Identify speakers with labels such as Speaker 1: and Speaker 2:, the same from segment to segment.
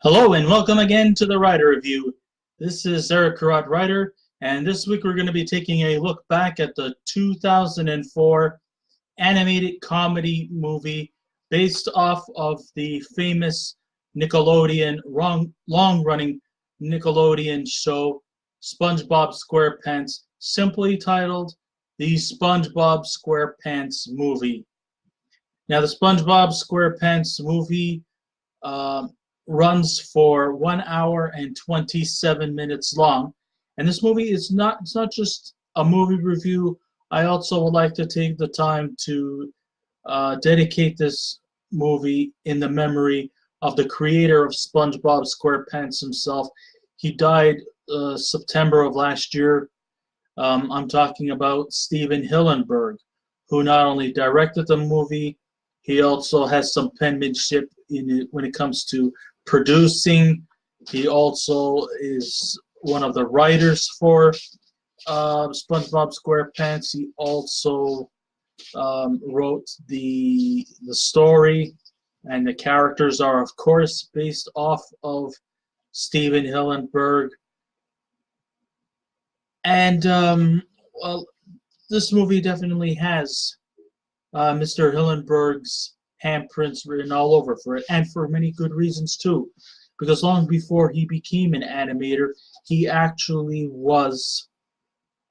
Speaker 1: Hello and welcome again to the Writer Review. This is Eric Carrot Writer, and this week we're going to be taking a look back at the 2004 animated comedy movie based off of the famous Nickelodeon, long-running Nickelodeon show SpongeBob SquarePants, simply titled The SpongeBob SquarePants Movie. Now, the SpongeBob SquarePants movie runs for 1 hour and 27 minutes long, and this movie is it's not just a movie review. I also would like to take the time to dedicate this movie in the memory of the creator of SpongeBob SquarePants himself. He died September of last year. I'm talking about Steven Hillenberg, who not only directed the movie, he also has some penmanship in it when it comes to producing. He also is one of the writers for SpongeBob SquarePants. He also wrote the story, and the characters are, of course, based off of Steven Hillenberg. And well, this movie definitely has Mr. Hillenberg's handprints written all over for it, and for many good reasons too, because long before he became an animator, he actually was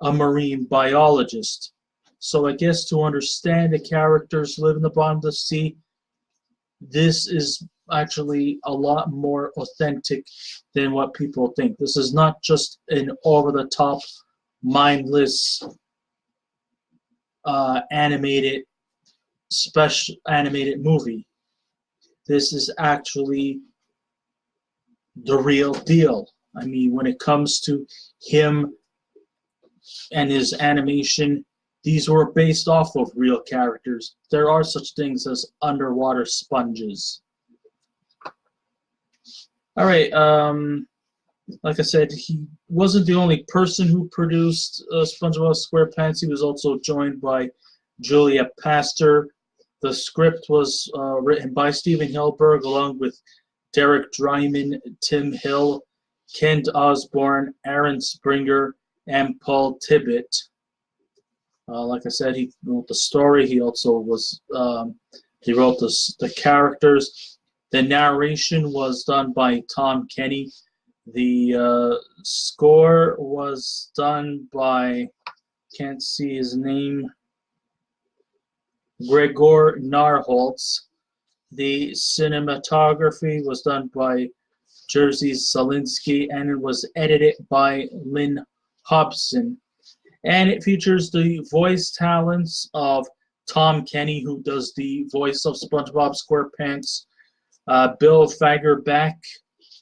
Speaker 1: a marine biologist. So I guess to understand the characters live in the bottom of the sea, this is actually a lot more authentic than what people think. This is not just an over-the-top, mindless special animated movie. This is actually the real deal. I mean, when it comes to him and his animation, these were based off of real characters. There are such things as underwater sponges. All right, like I said, he wasn't the only person who produced SpongeBob SquarePants. He was also joined by Julia Pastor. The script was written by Steven Hillenberg along with Derek Dryman, Tim Hill, Kent Osborne, Aaron Springer, and Paul Tibbett. Like I said, he wrote the story. He also he wrote the characters. The narration was done by Tom Kenny. The score was done by, can't see his name, Gregor Narholtz. The cinematography was done by Jerzy Salinsky, and it was edited by Lynn Hobson. And it features the voice talents of Tom Kenny, who does the voice of SpongeBob SquarePants, Bill Fagerbakke.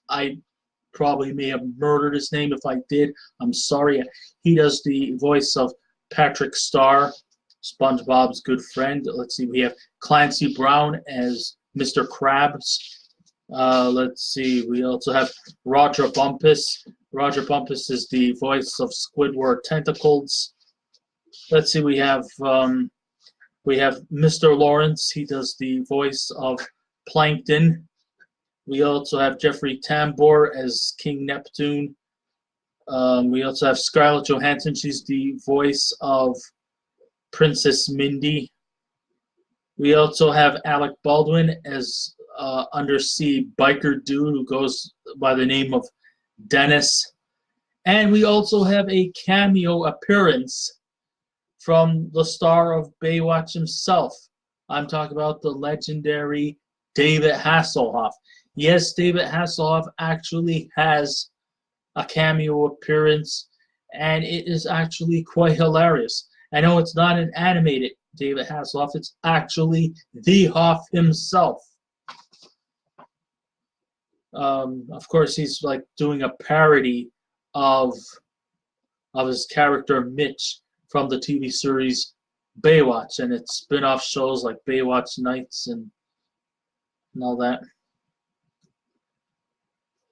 Speaker 1: I probably may have murdered his name. If I did, I'm sorry. He does the voice of Patrick Star, SpongeBob's good friend. Let's see, we have Clancy Brown as Mr. Krabs. Let's see, we also have Roger Bumpass. Roger Bumpass is the voice of Squidward Tentacles. Let's see, we have Mr. Lawrence. He does the voice of Plankton. We also have Jeffrey Tambor as King Neptune. We also have Scarlett Johansson. She's the voice of Princess Mindy. We also have Alec Baldwin as undersea biker dude who goes by the name of Dennis. And we also have a cameo appearance from the star of Baywatch himself. I'm talking about the legendary David Hasselhoff. Yes, David Hasselhoff actually has a cameo appearance, and it is actually quite hilarious. I know it's not an animated David Hasselhoff, it's actually the Hoff himself. Of course, he's like doing a parody of his character Mitch from the TV series Baywatch and its spin-off shows like Baywatch Nights and all that.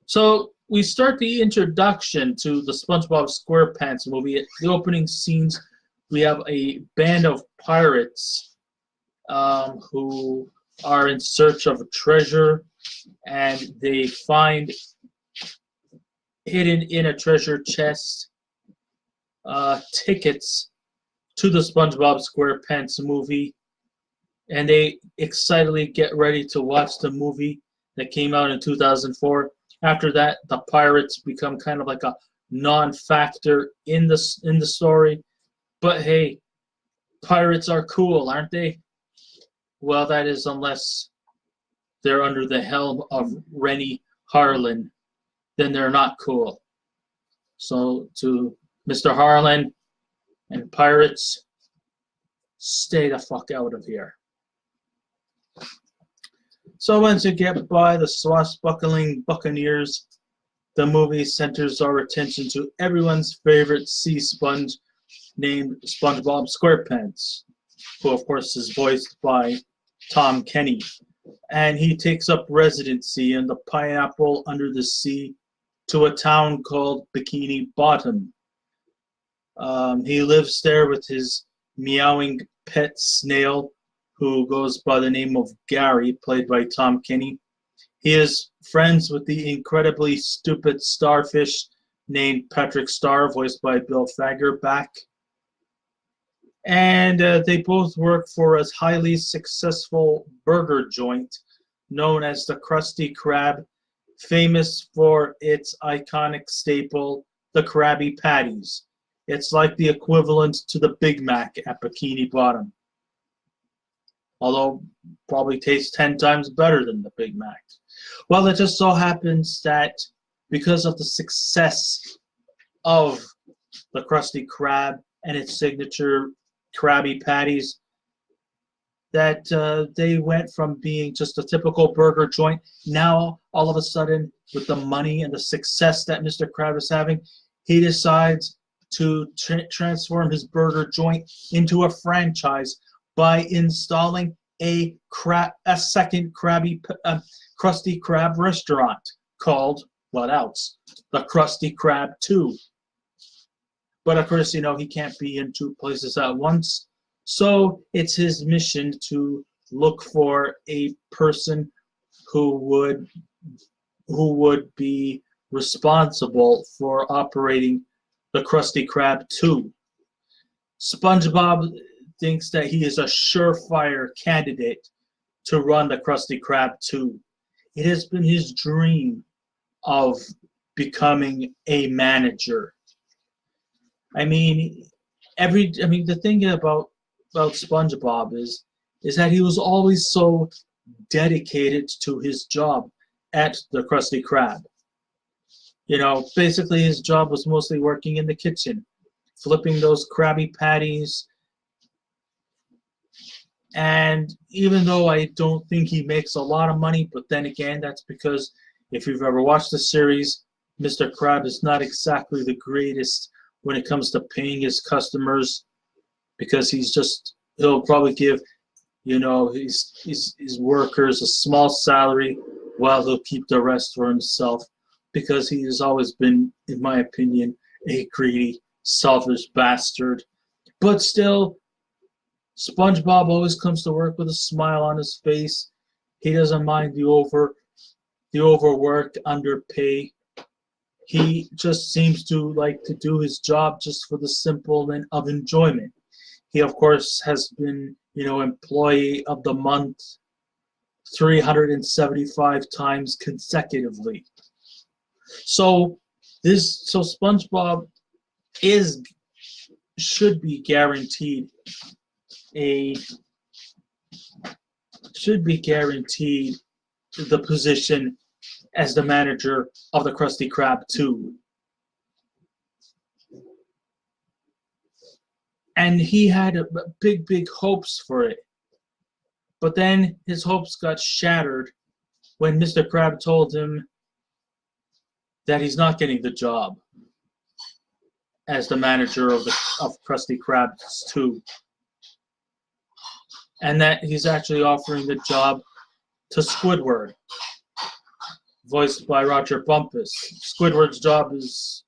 Speaker 1: So we start the introduction to the SpongeBob SquarePants movie. At the opening scenes, we have a band of pirates who are in search of a treasure. and they find hidden in a treasure chest tickets to the SpongeBob SquarePants movie, and they excitedly get ready to watch the movie that came out in 2004. After that, the pirates become kind of like a non-factor in the story. But hey, pirates are cool, aren't they? Well, that is unless they're under the helm of Rennie Harlan, then they're not cool. So to Mr. Harlan and pirates, stay the fuck out of here. So once you get by the swashbuckling buccaneers, the movie centers our attention to everyone's favorite sea sponge named SpongeBob SquarePants, who of course is voiced by Tom Kenny. And he takes up residency in the pineapple under the sea to a town called Bikini Bottom. He lives there with his meowing pet snail, who goes by the name of Gary, played by Tom Kenny. He is friends with the incredibly stupid starfish named Patrick Star, voiced by Bill Fagerbakke. And they both work for a highly successful burger joint known as the Krusty Krab, famous for its iconic staple, the Krabby Patties. It's like the equivalent to the Big Mac at Bikini Bottom, although probably tastes 10 times better than the Big Mac. Well, it just so happens that because of the success of the Krusty Krab and its signature Krabby Patties, that they went from being just a typical burger joint. Now, all of a sudden, with the money and the success that Mr. Krab is having, he decides to transform his burger joint into a franchise by installing a second Krusty Krab restaurant called, what else? The Krusty Krab 2. But of course, he can't be in two places at once. So it's his mission to look for a person who would be responsible for operating the Krusty Krab 2. SpongeBob thinks that he is a surefire candidate to run the Krusty Krab 2. It has been his dream of becoming a manager. The thing about SpongeBob is that he was always so dedicated to his job at the Krusty Krab. Basically his job was mostly working in the kitchen, flipping those Krabby Patties. And even though I don't think he makes a lot of money, but then again, that's because if you've ever watched the series, Mr. Krab is not exactly the greatest when it comes to paying his customers, because he'll probably give his workers a small salary while he'll keep the rest for himself, because he has always been, in my opinion, a greedy, selfish bastard. But still, SpongeBob always comes to work with a smile on his face. He doesn't mind the overwork, underpay. He just seems to like to do his job just for the simple and of enjoyment. He, of course, has been, Employee of the Month 375 times consecutively. So SpongeBob should be guaranteed the position as the manager of the Krusty Krab 2. And he had big hopes for it. But then his hopes got shattered when Mr. Krab told him that he's not getting the job as the manager of Krusty Krab 2. And that he's actually offering the job to Squidward, voiced by Roger Bumpass. Squidward's job is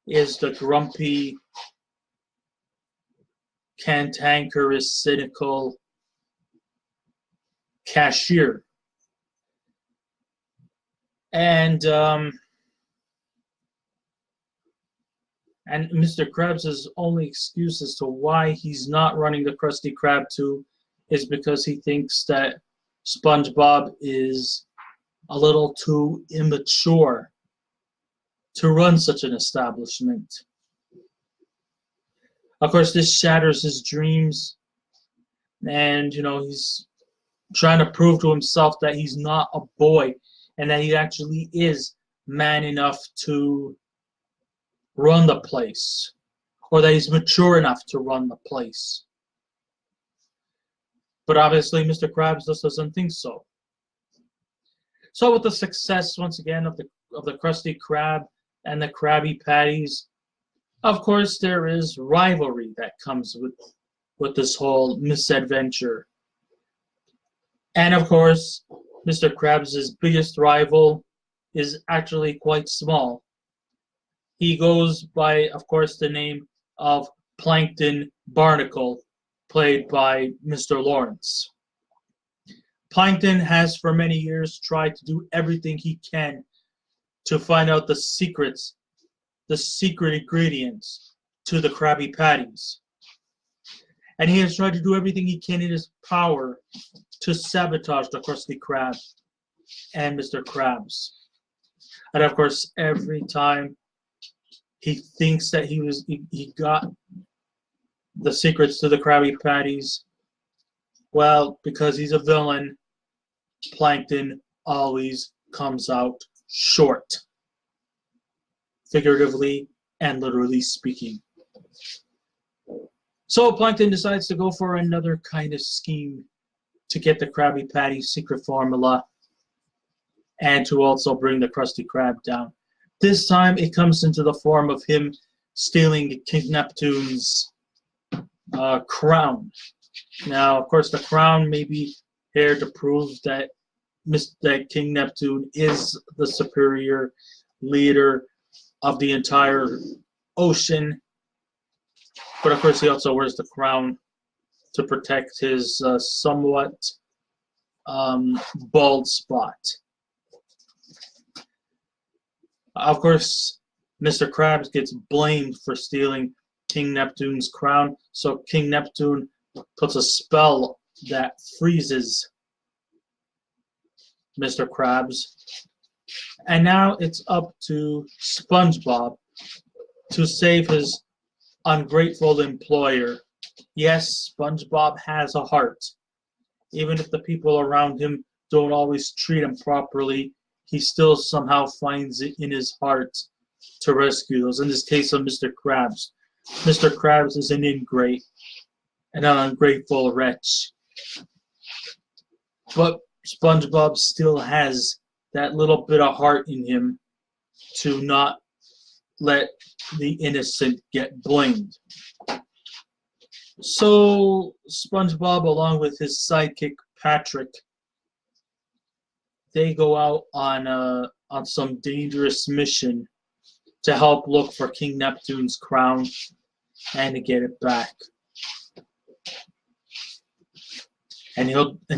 Speaker 1: the grumpy, cantankerous, cynical cashier. And Mr. Krabs' only excuse as to why he's not running the Krusty Krab 2 is because he thinks that SpongeBob is a little too immature to run such an establishment. Of course, this shatters his dreams, and he's trying to prove to himself that he's not a boy and that he actually is man enough to run the place, or that he's mature enough to run the place. But obviously, Mr. Krabs just doesn't think so. So, with the success once again of the Krusty Krab and the Krabby Patties, of course, there is rivalry that comes with this whole misadventure. And of course, Mr. Krabs' biggest rival is actually quite small. He goes by, of course, the name of Plankton Barnacle, played by Mr. Lawrence. Plankton has for many years tried to do everything he can to find out the secret ingredients to the Krabby Patties. And he has tried to do everything he can in his power to sabotage the Krusty Krab and Mr. Krabs. And of course, every time he thinks that he got the secrets to the Krabby Patties, well, because he's a villain, Plankton always comes out short, figuratively and literally speaking. So Plankton decides to go for another kind of scheme to get the Krabby Patty secret formula and to also bring the Krusty Krab down. This time it comes into the form of him stealing King Neptune's crown. Now, of course, the crown may be here to prove that King Neptune is the superior leader of the entire ocean. But of course, he also wears the crown to protect his somewhat bald spot. Of course, Mr. Krabs gets blamed for stealing King Neptune's crown, so King Neptune puts a spell that freezes Mr. Krabs. And now it's up to SpongeBob to save his ungrateful employer. Yes, SpongeBob has a heart. Even if the people around him don't always treat him properly, he still somehow finds it in his heart to rescue those. In this case of Mr. Krabs. Mr. Krabs is an ingrate, an ungrateful wretch. But SpongeBob still has that little bit of heart in him to not let the innocent get blamed. So SpongeBob, along with his sidekick Patrick, they go out on some dangerous mission to help look for King Neptune's crown and to get it back. And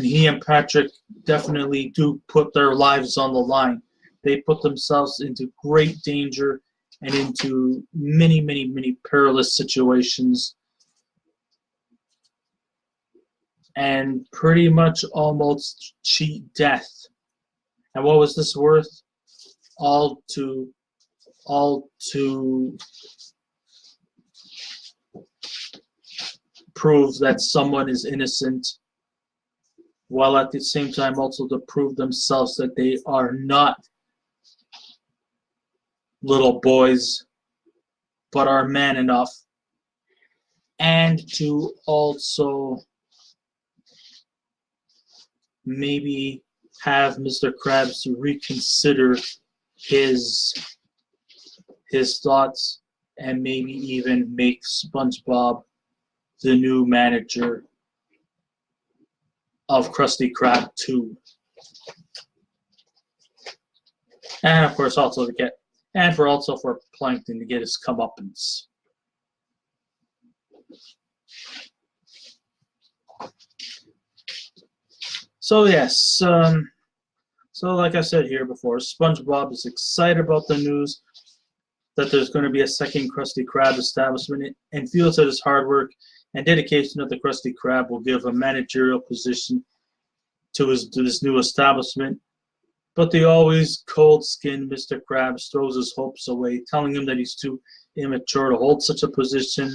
Speaker 1: he and Patrick definitely do put their lives on the line. They put themselves into great danger and into many, many, many perilous situations. And pretty much almost cheat death. And what was this worth? All to prove that someone is innocent, while at the same time also to prove themselves that they are not little boys, but are man enough, and to also maybe have Mr. Krabs reconsider his thoughts and maybe even make SpongeBob the new manager of Krusty Krab 2. And of course also for Plankton to get his comeuppance. So yes, So, like I said here before, SpongeBob is excited about the news that there's going to be a second Krusty Krab establishment and feels that his hard work and dedication of the Krusty Krab will give a managerial position to this new establishment. But the always cold-skinned Mr. Krabs throws his hopes away, telling him that he's too immature to hold such a position.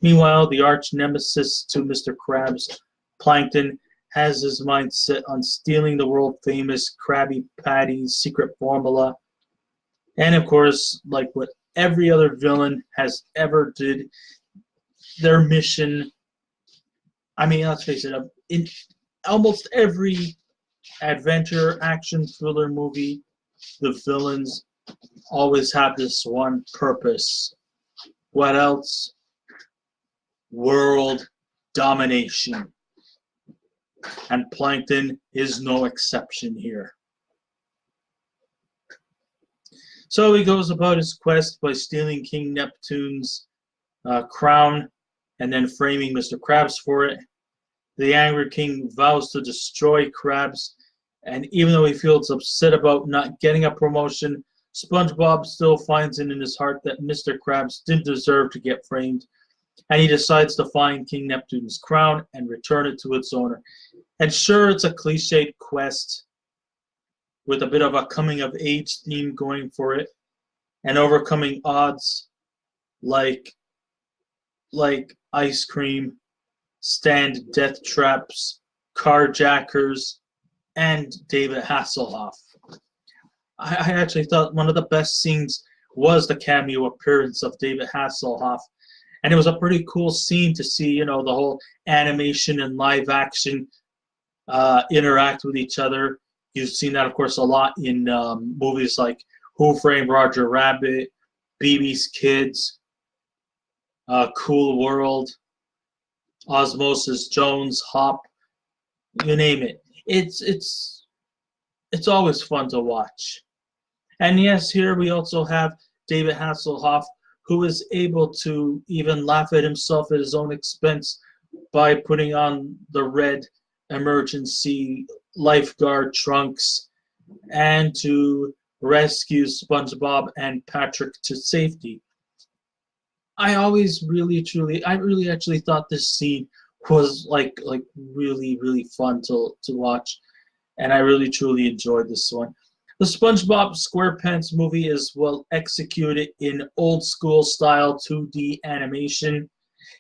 Speaker 1: Meanwhile, the arch nemesis to Mr. Krabs, Plankton, has his mind set on stealing the world-famous Krabby Patty secret formula. And of course, like what every other villain has ever did, their mission, I mean, let's face it, in almost every adventure, action, thriller movie, the villains always have this one purpose. What else? World domination. And Plankton is no exception here. So he goes about his quest by stealing King Neptune's crown and then framing Mr. Krabs for it. The angry king vows to destroy Krabs, and even though he feels upset about not getting a promotion, SpongeBob still finds it in his heart that Mr. Krabs didn't deserve to get framed, and he decides to find King Neptune's crown and return it to its owner. And sure, it's a cliched quest with a bit of a coming-of-age theme going for it, and overcoming odds like ice cream, stand death traps, carjackers, and David Hasselhoff. I actually thought one of the best scenes was the cameo appearance of David Hasselhoff. And it was a pretty cool scene to see, the whole animation and live action interact with each other. You've seen that, of course, a lot in movies like Who Framed Roger Rabbit, BB's Kids, Cool World, Osmosis Jones, Hop, you name it. It's always fun to watch. And yes, here we also have David Hasselhoff, who is able to even laugh at himself at his own expense by putting on the red emergency lifeguard trunks and to rescue SpongeBob and Patrick to safety. I really actually thought this scene was like really fun to watch, and I really truly enjoyed this one. The SpongeBob SquarePants movie is well executed in old school style 2D animation.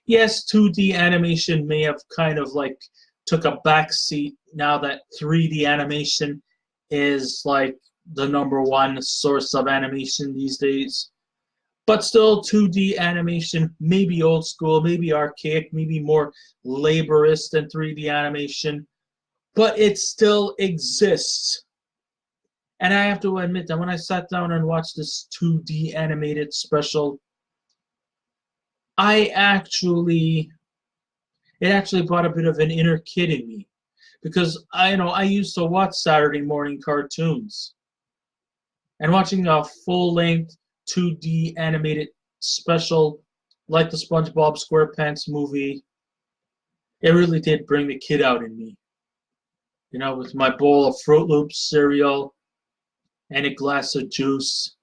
Speaker 1: Yes, 2D animation may have kind of took a backseat now that 3D animation is like the #1 source of animation these days. But still, 2D animation, maybe old school, maybe archaic, maybe more laborious than 3D animation, but it still exists. And I have to admit that when I sat down and watched this 2D animated special, it actually brought a bit of an inner kid in me, because I used to watch Saturday morning cartoons, and watching a full-length 2D animated special like the SpongeBob SquarePants movie, it really did bring the kid out in me. With my bowl of Fruit Loops cereal and a glass of juice,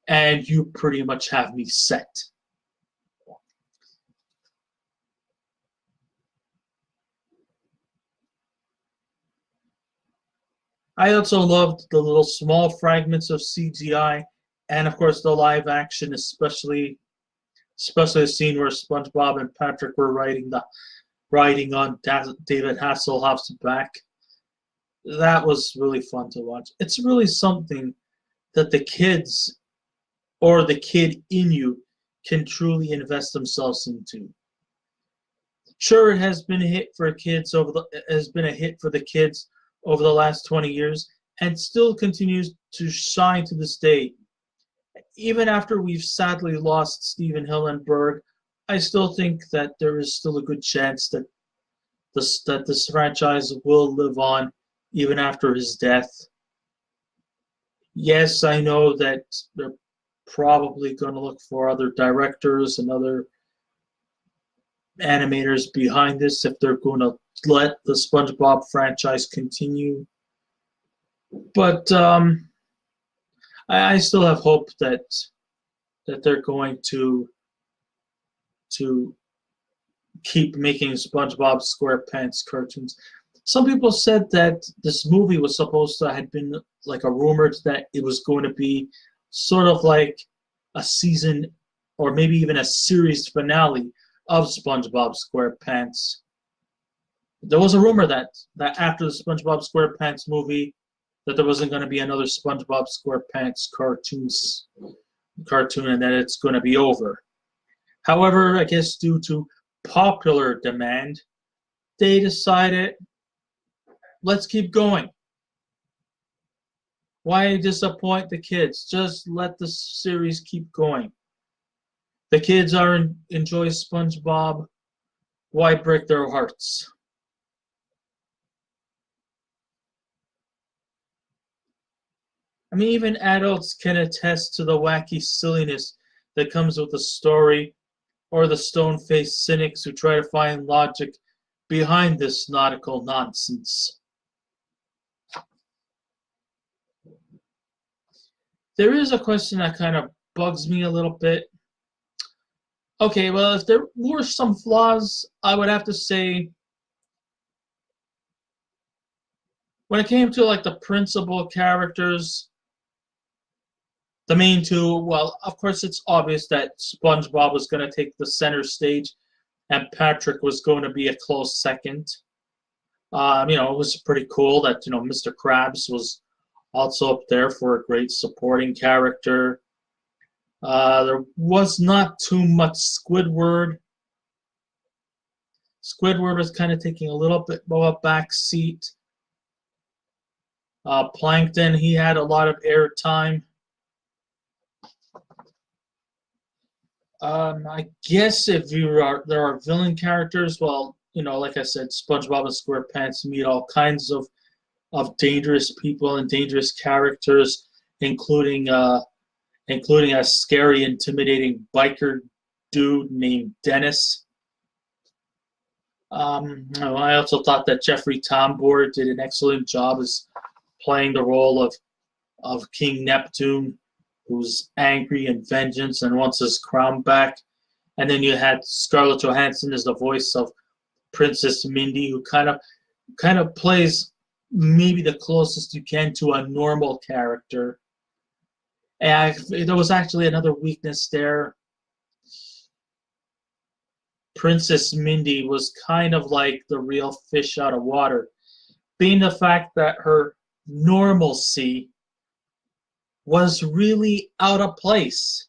Speaker 1: and you pretty much have me set. I also loved the little small fragments of CGI, and of course the live action, especially the scene where SpongeBob and Patrick were riding on David Hasselhoff's back. That was really fun to watch. It's really something that the kids or the kid in you can truly invest themselves into. Sure, it has been a hit for kids over the kids over the last 20 years, and still continues to shine to this day. Even after we've sadly lost Steven Hillenberg, I still think that there is still a good chance that this franchise will live on even after his death. Yes, I know that they're probably going to look for other directors and other animators behind this if they're going to let the SpongeBob franchise continue. But I still have hope that they're going to keep making SpongeBob SquarePants cartoons. Some people said that this movie was supposed to had been like a rumored that it was going to be sort of like a season or maybe even a series finale of SpongeBob SquarePants. There was a rumor that after the SpongeBob SquarePants movie that there wasn't going to be another SpongeBob SquarePants cartoon and that it's going to be over. However, I guess due to popular demand, they decided, let's keep going. Why disappoint the kids? Just let the series keep going. The kids enjoy SpongeBob. Why break their hearts? I mean, even adults can attest to the wacky silliness that comes with the story, or the stone-faced cynics who try to find logic behind this nautical nonsense. There is a question that kind of bugs me a little bit. Okay, well, if there were some flaws, I would have to say when it came to like the principal characters, the main two, well, of course, it's obvious that SpongeBob was going to take the center stage and Patrick was going to be a close second. It was pretty cool that, Mr. Krabs was also up there for a great supporting character. There was not too much Squidward. Squidward was kind of taking a little bit of a back seat. Plankton, he had a lot of airtime. I guess if there are villain characters, well, like I said, SpongeBob and SquarePants meet all kinds of dangerous people and dangerous characters, including a scary, intimidating biker dude named Dennis. I also thought that Jeffrey Tambor did an excellent job as playing the role of King Neptune, who's angry and vengeance and wants his crown back. And then you had Scarlett Johansson as the voice of Princess Mindy, who kind of plays maybe the closest you can to a normal character. And there was actually another weakness there. Princess Mindy was kind of like the real fish out of water, being the fact that her normalcy was really out of place.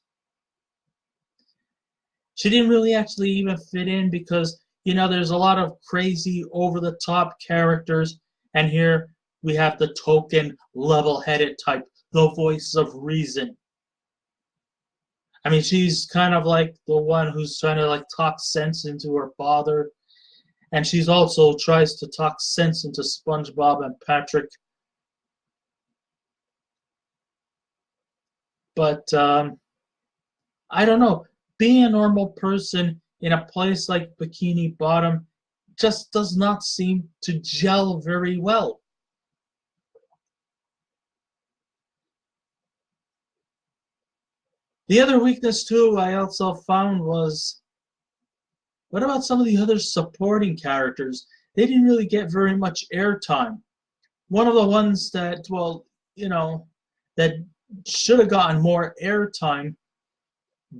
Speaker 1: She didn't really actually even fit in because, there's a lot of crazy, over-the-top characters, and here we have the token, level-headed type, the voice of reason. I mean, she's kind of like the one who's trying to like talk sense into her father, and she's also tries to talk sense into SpongeBob and Patrick. But I don't know. Being a normal person in a place like Bikini Bottom just does not seem to gel very well. The other weakness, too, I also found was, what about some of the other supporting characters? They didn't really get very much airtime. One of the ones that, that should have gotten more airtime,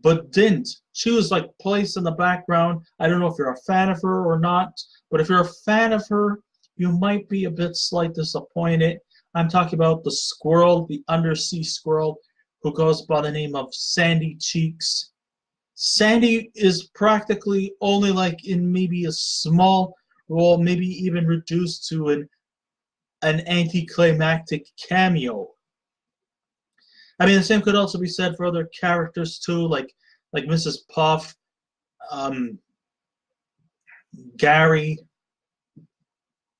Speaker 1: but didn't. She was like placed in the background. I don't know if you're a fan of her or not, but if you're a fan of her, you might be a bit slightly disappointed. I'm talking about the squirrel, the undersea squirrel, who goes by the name of Sandy Cheeks. Sandy is practically only like in maybe a small role, maybe even reduced to an anticlimactic cameo. I mean, the same could also be said for other characters too, like Mrs. Puff, Gary,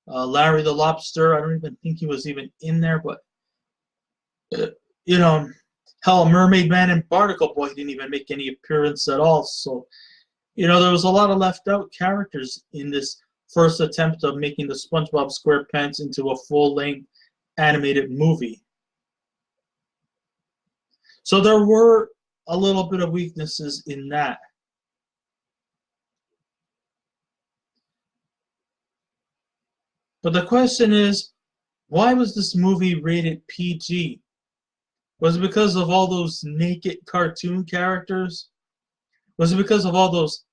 Speaker 1: Larry the Lobster. I don't even think he was even in there, but hell, Mermaid Man and Barnacle Boy didn't even make any appearance at all. So, there was a lot of left out characters in this first attempt of making the SpongeBob SquarePants into a full-length animated movie. So there were a little bit of weaknesses in that. But the question is, why was this movie rated PG? Was it because of all those naked cartoon characters? Was it because of all those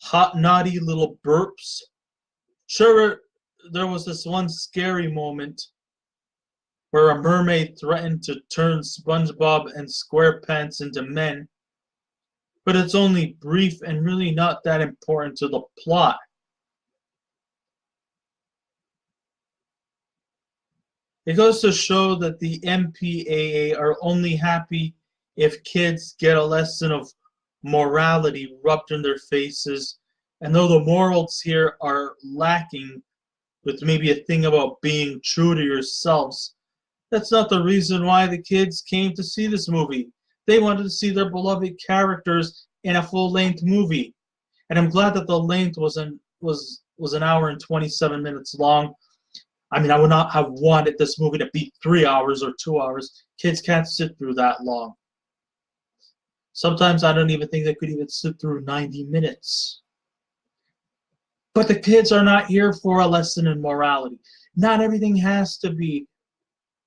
Speaker 1: hot, naughty little burps? Sure, there was this one scary moment where a mermaid threatened to turn Spongebob and Squarepants into men, but it's only brief and really not that important to the plot. It goes to show that the MPAA are only happy if kids get a lesson of morality rubbed in their faces, and though the morals here are lacking, with maybe a thing about being true to yourselves, that's not the reason why the kids came to see this movie. They wanted to see their beloved characters in a full-length movie, and I'm glad that the length was an hour and 27 minutes long. I mean, I would not have wanted this movie to be 3 hours or 2 hours. Kids can't sit through that long. Sometimes I don't even think they could even sit through 90 minutes. But the kids are not here for a lesson in morality. Not everything has to be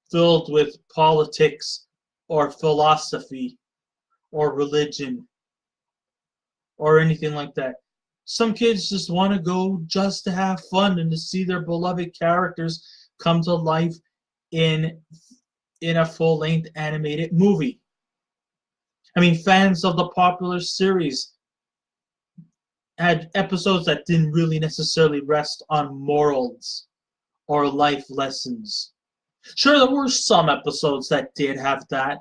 Speaker 1: filled with politics or philosophy or religion or anything like that. Some kids just want to go just to have fun and to see their beloved characters come to life in a full-length animated movie. I mean, fans of the popular series had episodes that didn't really necessarily rest on morals or life lessons. Sure, there were some episodes that did have that,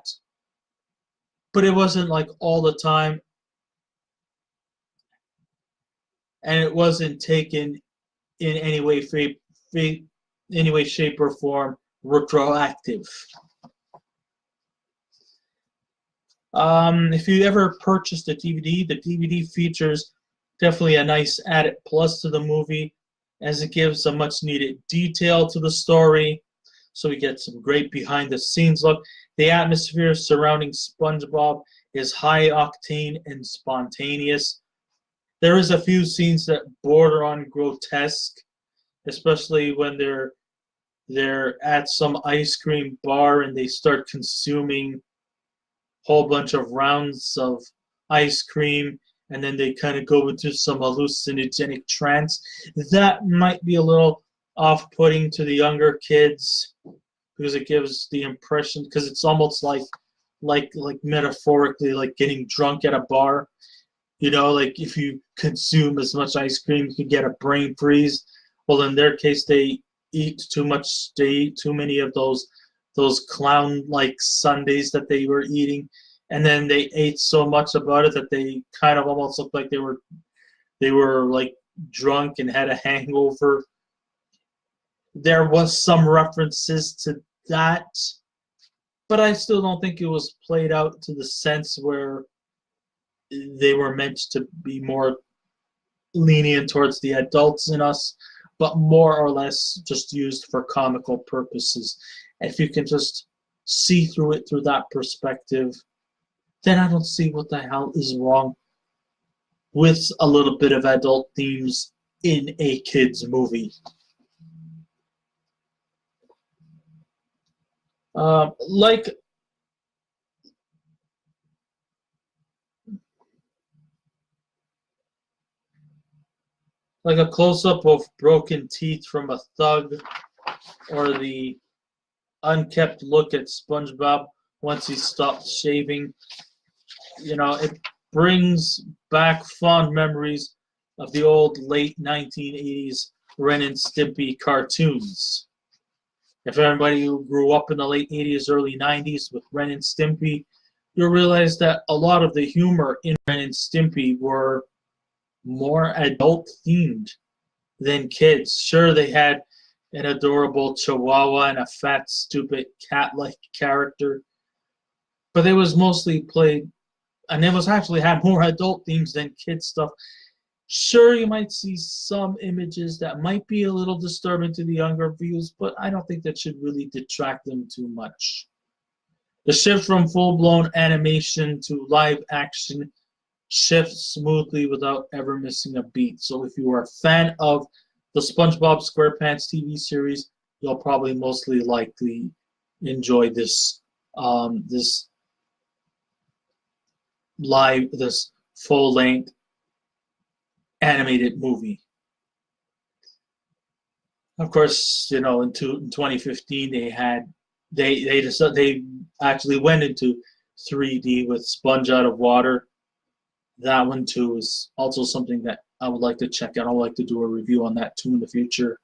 Speaker 1: but it wasn't like all the time. And it wasn't taken in any way, shape, or form retroactive. If you ever purchased the DVD features definitely a nice added plus to the movie, as it gives a much needed detail to the story. So we get some great behind the scenes look. The atmosphere surrounding SpongeBob is high octane and spontaneous. There is a few scenes that border on grotesque, especially when they're at some ice cream bar and they start consuming a whole bunch of rounds of ice cream, and then they kind of go into some hallucinogenic trance. That might be a little off-putting to the younger kids because it gives the impression, because it's almost like metaphorically like getting drunk at a bar. You know, like if you consume as much ice cream, you can get a brain freeze. Well, in their case, they eat too much. They eat too many of those clown-like sundaes that they were eating, and then they ate so much about it that they kind of almost looked like they were like drunk and had a hangover. There was some references to that, but I still don't think it was played out to the sense where they were meant to be more lenient towards the adults in us, but more or less just used for comical purposes. If you can just see through it through that perspective, then I don't see what the hell is wrong with a little bit of adult themes in a kid's movie. Like a close-up of broken teeth from a thug, or the unkept look at SpongeBob once he stopped shaving. You know, it brings back fond memories of the old late 1980s Ren and Stimpy cartoons. If everybody who grew up in the late 80s, early 90s with Ren and Stimpy, you'll realize that a lot of the humor in Ren and Stimpy were more adult themed than kids. Sure, they had an adorable chihuahua and a fat, stupid cat-like character, but it was mostly played, and it was actually had more adult themes than kid stuff. Sure, you might see some images that might be a little disturbing to the younger viewers, but I don't think that should really detract them too much. The shift from full-blown animation to live action shifts smoothly without ever missing a beat. So if you are a fan of the SpongeBob SquarePants TV series, you'll probably mostly likely enjoy this this full-length animated movie. Of course, in 2015 they actually went into 3D with Sponge Out of Water. That one too is also something that I would like to check out. I'd like to do a review on that too in the future.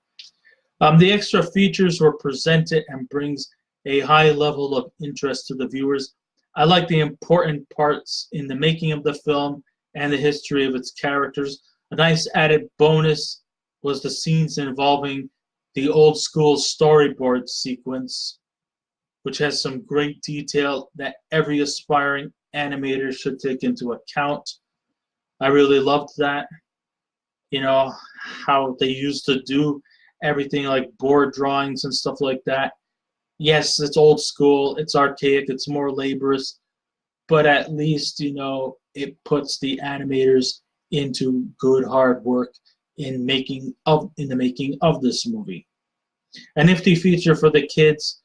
Speaker 1: The extra features were presented and brings a high level of interest to the viewers. I like the important parts in the making of the film and the history of its characters. A nice added bonus was the scenes involving the old school storyboard sequence, which has some great detail that every aspiring animator should take into account. I really loved that. How they used to do everything like board drawings and stuff like that. Yes, it's old school, it's archaic, it's more laborious, but at least, it puts the animators into good hard work in the making of this movie. A nifty feature for the kids,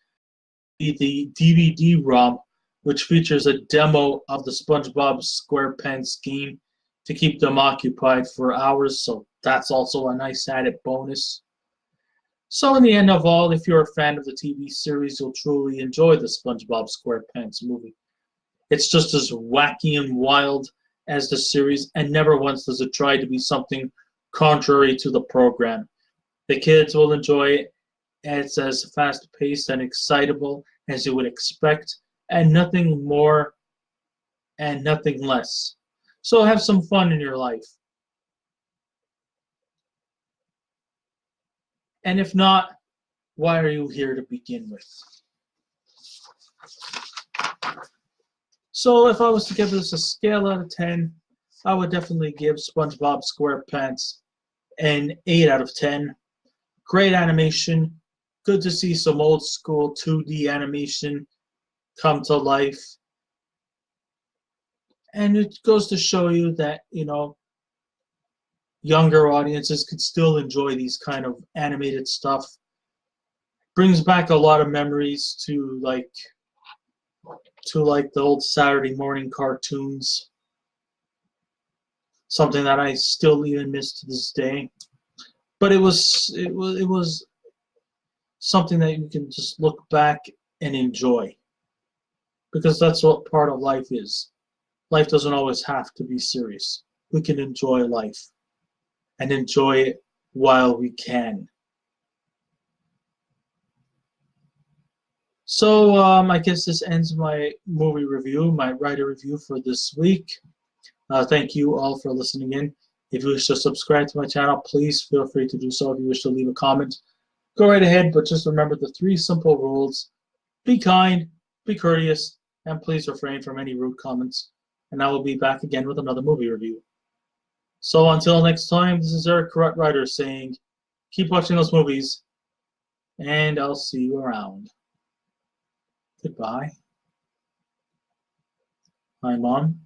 Speaker 1: the DVD-ROM, which features a demo of the SpongeBob SquarePants game to keep them occupied for hours, so that's also a nice added bonus. So in the end of all, if you're a fan of the TV series, you'll truly enjoy the SpongeBob SquarePants movie. It's just as wacky and wild as the series, and never once does it try to be something contrary to the program. The kids will enjoy it. It's as fast-paced and excitable as you would expect, and nothing more and nothing less. So have some fun in your life. And if not, why are you here to begin with? So if I was to give this a scale out of 10, I would definitely give SpongeBob SquarePants an 8 out of 10. Great animation. Good to see some old school 2D animation come to life. And it goes to show you that, younger audiences could still enjoy these kind of animated stuff. Brings back a lot of memories to the old Saturday morning cartoons. Something that I still even miss to this day. But it was something that you can just look back and enjoy. Because that's what part of life is. Life doesn't always have to be serious. We can enjoy life. And enjoy it while we can. So I guess this ends my movie review, my writer review for this week. Thank you all for listening in. If you wish to subscribe to my channel, please feel free to do so. If you wish to leave a comment, go right ahead, but just remember the 3 simple rules. Be kind, be courteous, and please refrain from any rude comments. And I will be back again with another movie review. So until next time, this is Eric Corrupt Writer saying, keep watching those movies, and I'll see you around. Goodbye. Hi, Mom.